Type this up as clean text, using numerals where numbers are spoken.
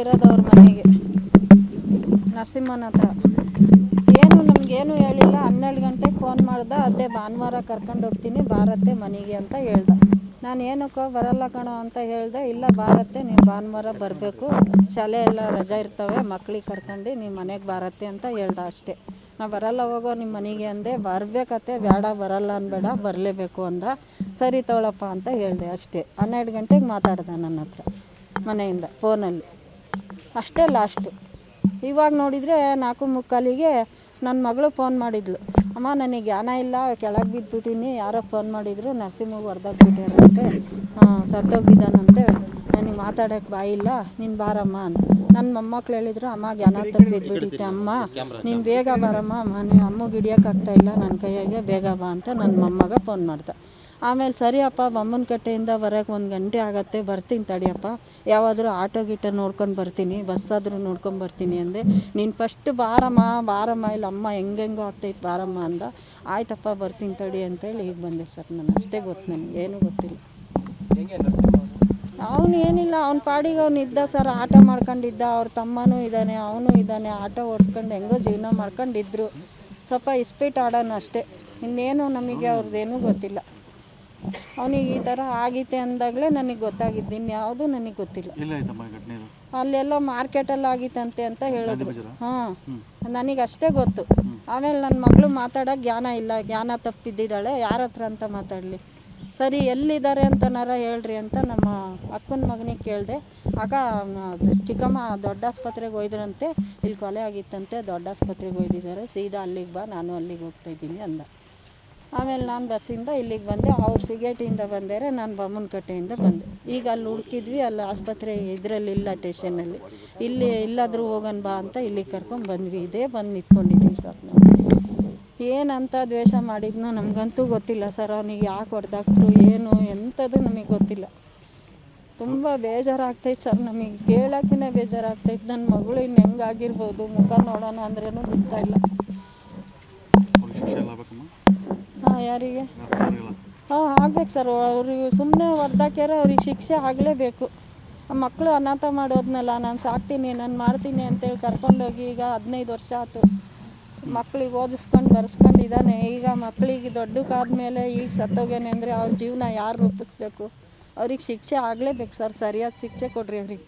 ಇರೋದು ಅವ್ರ ಮನೆಗೆ ನರಸಿಂಹನ ಹತ್ರ. ಏನು ನಮಗೇನು ಹೇಳಿಲ್ಲ. 12 ಗಂಟೆಗೆ ಫೋನ್ ಮಾಡ್ದೆ, ಅದೇ ಭಾನುವಾರ ಕರ್ಕೊಂಡು ಹೋಗ್ತೀನಿ ಬಾರತ್ತೆ ಮನೆಗೆ ಅಂತ ಹೇಳ್ದೆ. ನಾನು ಏನಕ್ಕೋ ಬರಲ್ಲ ಕಣೋ ಅಂತ ಹೇಳಿದೆ. ಇಲ್ಲ ಬಾರತ್ತೆ, ನೀವು ಭಾನುವಾರ ಬರಬೇಕು, ಶಾಲೆ ಎಲ್ಲ ರಜೆ ಇರ್ತವೆ, ಮಕ್ಳಿಗೆ ಕರ್ಕೊಂಡು ನೀವು ಮನೆಗೆ ಬಾರತ್ತೆ ಅಂತ ಹೇಳ್ದೆ ಅಷ್ಟೇ. ನಾ ಬರಲ್ಲ ಹೋಗೋ ನಿಮ್ಮ ಮನೆಗೆ ಅಂದೆ. ಬರಬೇಕತ್ತೆ, ಬೇಡ ಬರಲ್ಲ ಅನ್ಬೇಡ, ಬರಲೇಬೇಕು ಅಂದ. ಸರಿ ತಗೊಳಪ್ಪ ಅಂತ ಹೇಳಿದೆ ಅಷ್ಟೇ. 12 ಗಂಟೆಗೆ ಮಾತಾಡ್ದೆ ನನ್ನ ಹತ್ರ ಮನೆಯಿಂದ ಫೋನಲ್ಲಿ, ಅಷ್ಟೇ ಲಾಸ್ಟು. ಇವಾಗ ನೋಡಿದರೆ 4:45ಗೆ ನನ್ನ ಮಗಳು ಫೋನ್ ಮಾಡಿದ್ಲು. ಅಮ್ಮ ನನಗೆ ಜ್ಞಾನ ಇಲ್ಲ, ಕೆಳಗೆ ಬಿದ್ದುಬಿಟ್ಟಿನಿ, ಯಾರೋ ಫೋನ್ ಮಾಡಿದ್ರು, ನರಸಿಂಹಗೆ ಹೊಡೆದಾಕ್ಬಿಟ್ಟಾರಂತೆ, ಸತ್ತೋಗಿದ್ದಾನಂತೆ, ನನಗೆ ಮಾತಾಡೋಕ್ಕೆ ಬಾಯಿಲ್ಲ, ನೀನು ಬಾರಮ್ಮ ಅಂತ. ನನ್ನ ಮೊಮ್ಮಕ್ಳು ಹೇಳಿದ್ರು, ಅಮ್ಮ ಜ್ಞಾನ ತಪ್ಪಿ ಬಿದ್ದುಬಿಟ್ಟಿತ್ತೆ ಅಮ್ಮ, ನೀನು ಬೇಗ ಬಾರಮ್ಮ, ಅಮ್ಮಗೆ ಹಿಡಿಯೋಕ್ಕಾಗ್ತಾಯಿಲ್ಲ ನನ್ನ ಕೈಯಾಗೆ, ಬೇಗ ಬಾ ಅಂತ ನನ್ನ ಮೊಮ್ಮಗ ಫೋನ್ ಮಾಡ್ದೆ. ಆಮೇಲೆ ಸರಿಯಪ್ಪ, ಬೊಮ್ಮನಕಟ್ಟೆಯಿಂದ ಬರೋಕ್ಕೆ 1 ಗಂಟೆ ಆಗುತ್ತೆ, ಬರ್ತೀನಿ ತಡಿಯಪ್ಪ, ಯಾವಾದರೂ ಆಟೋ ಗೀಟೋ ನೋಡ್ಕೊಂಡು ಬರ್ತೀನಿ, ಬಸ್ಸಾದರೂ ನೋಡ್ಕೊಂಡು ಬರ್ತೀನಿ ಅಂದೆ. ನೀನು ಫಸ್ಟ್ ಬಾರಮ್ಮ, ಇಲ್ಲ ಅಮ್ಮ ಹೆಂಗೆಂಗೋ ಆಗ್ತೈತೆ ಬಾರಮ್ಮ ಅಂದ. ಆಯ್ತಪ್ಪ ಬರ್ತೀನಿ ತಡಿ ಅಂತೇಳಿ ಈಗ ಬಂದೆ ಸರ್. ನಾನು ಅಷ್ಟೇ ಗೊತ್ತು, ನನಗೆ ಏನೂ ಗೊತ್ತಿಲ್ಲ. ಅವನು ಏನಿಲ್ಲ, ಅವ್ನ ಪಾಡಿಗೆ ಅವ್ನು ಇದ್ದ ಸರ್, ಆಟ ಮಾಡ್ಕೊಂಡಿದ್ದ. ಅವ್ರ ತಮ್ಮನೂ ಇದ್ದಾನೆ, ಅವನು ಇದ್ದಾನೆ, ಆಟೋ ಓಡಿಸ್ಕೊಂಡು ಹೆಂಗೋ ಜೀವನ ಮಾಡ್ಕೊಂಡಿದ್ರು. ಸ್ವಲ್ಪ ಇಸ್ಪೀಟ್ ಆಡೋಣ ಅಷ್ಟೇ, ಇನ್ನೇನು ನಮಗೆ ಅವ್ರದ್ದೇನೂ ಗೊತ್ತಿಲ್ಲ. ಅವನಿಗೆ ಈ ಥರ ಆಗೈತೆ ಅಂದಾಗಲೇ ನನಗೆ ಗೊತ್ತಾಗಿದ್ದು, ಇನ್ಯಾವುದೂ ನನಗೆ ಗೊತ್ತಿಲ್ಲ. ಅಲ್ಲೆಲ್ಲೋ ಮಾರ್ಕೆಟಲ್ಲಿ ಆಗಿತ್ತಂತೆ ಅಂತ ಹೇಳಿದ್ರು. ನನಗೆ ಅಷ್ಟೇ ಗೊತ್ತು. ಆಮೇಲೆ ನನ್ನ ಮಗಳು ಮಾತಾಡೋಕ್ಕೆ ಜ್ಞಾನ ಇಲ್ಲ, ಜ್ಞಾನ ತಪ್ಪಿದ್ದಿದ್ದಾಳೆ, ಯಾರ ಹತ್ರ ಅಂತ ಮಾತಾಡಲಿ. ಸರಿ ಎಲ್ಲಿದ್ದಾರೆ ಅಂತನಾರ ಹೇಳ್ರಿ ಅಂತ ನಮ್ಮ ಅಕ್ಕನ ಮಗನಿಗೆ ಕೇಳಿದೆ. ಆಗ ಚಿಕ್ಕಮ್ಮ ದೊಡ್ಡ ಆಸ್ಪತ್ರೆಗೆ ಹೋಯ್ದ್ರಂತೆ, ಇಲ್ಲಿ ಕೊಲೆ ಆಗಿತ್ತಂತೆ, ದೊಡ್ಡ ಆಸ್ಪತ್ರೆಗೆ ಹೋಯ್ದಿದ್ದಾರೆ, ಸೀದಾ ಅಲ್ಲಿಗೆ ಬಾ, ನಾನು ಅಲ್ಲಿಗೆ ಹೋಗ್ತಾಯಿದ್ದೀನಿ ಅಂದ. ಆಮೇಲೆ ನಾನು ಬಸ್ಸಿಂದ ಇಲ್ಲಿಗೆ ಬಂದೆ. ಅವ್ರು ಸಿಗೇಟಿಯಿಂದ ಬಂದರೆ ನಾನು ಬೊಮ್ಮನಕಟ್ಟೆಯಿಂದ ಬಂದೆ. ಈಗ ಅಲ್ಲಿ ಹುಡುಕಿದ್ವಿ, ಅಲ್ಲಿ ಆಸ್ಪತ್ರೆ ಇದರಲ್ಲಿಲ್ಲ, ಸ್ಟೇಷನಲ್ಲಿ. ಇಲ್ಲಿ ಇಲ್ಲಾದರೂ ಹೋಗೋಣ ಬಾ ಅಂತ ಇಲ್ಲಿಗೆ ಕರ್ಕೊಂಡು ಬಂದ್ವಿ. ಇದೇ ಬಂದು ನಿಂತ್ಕೊಂಡಿದ್ದೀವಿ ಸರ್. ನಾವು ಏನಂತ ದ್ವೇಷ ಮಾಡಿದ್ನೋ ನಮಗಂತೂ ಗೊತ್ತಿಲ್ಲ ಸರ್. ಅವನಿಗೆ ಯಾಕೆ ಹೊಡೆದಾಕ್ತರು ಏನು ಎಂಥದ್ದು ನಮಗೆ ಗೊತ್ತಿಲ್ಲ. ತುಂಬ ಬೇಜಾರಾಗ್ತೈತೆ ಸರ್, ನಮಗೆ ಕೇಳೋಕ್ಕೇ ಬೇಜಾರಾಗ್ತೈತೆ. ನನ್ನ ಮಗಳು ಇನ್ನು ಹೆಂಗಾಗಿರ್ಬೋದು, ಮುಖ ನೋಡೋಣ ಅಂದ್ರೂ ಗೊತ್ತಾಯಿಲ್ಲ. ಯಾರಿಗೆ ಆಗ್ಬೇಕು ಸರ್. ಅವ್ರಿಗೆ ಸುಮ್ಮನೆ ಹೊಡೆದಾಕ್ಯಾರ, ಅವ್ರಿಗೆ ಶಿಕ್ಷೆ ಆಗಲೇಬೇಕು. ಆ ಮಕ್ಕಳು ಅನಾಥ ಮಾಡೋದ್ನಲ್ಲ, ನಾನು ಸಾಕ್ತೀನಿ, ನಾನು ಮಾಡ್ತೀನಿ ಅಂತೇಳಿ ಕರ್ಕೊಂಡೋಗಿ ಈಗ 15 ವರ್ಷ ಆಯ್ತು. ಮಕ್ಳಿಗೆ ಓದಿಸ್ಕೊಂಡು ಬರ್ಸ್ಕೊಂಡಿದ್ದಾನೆ. ಈಗ ಮಕ್ಕಳಿಗೆ ದೊಡ್ಡಕ್ಕಾದ್ಮೇಲೆ ಈಗ ಸತ್ತೋಗ್ಯಾನೆ ಅಂದರೆ ಅವ್ರ ಜೀವನ ಯಾರು ರೂಪಿಸ್ಬೇಕು? ಅವ್ರಿಗೆ ಶಿಕ್ಷೆ ಆಗಲೇಬೇಕು ಸರ್, ಸರಿಯಾದ ಶಿಕ್ಷೆ ಕೊಡ್ರಿ ಅವ್ರಿಗೆ.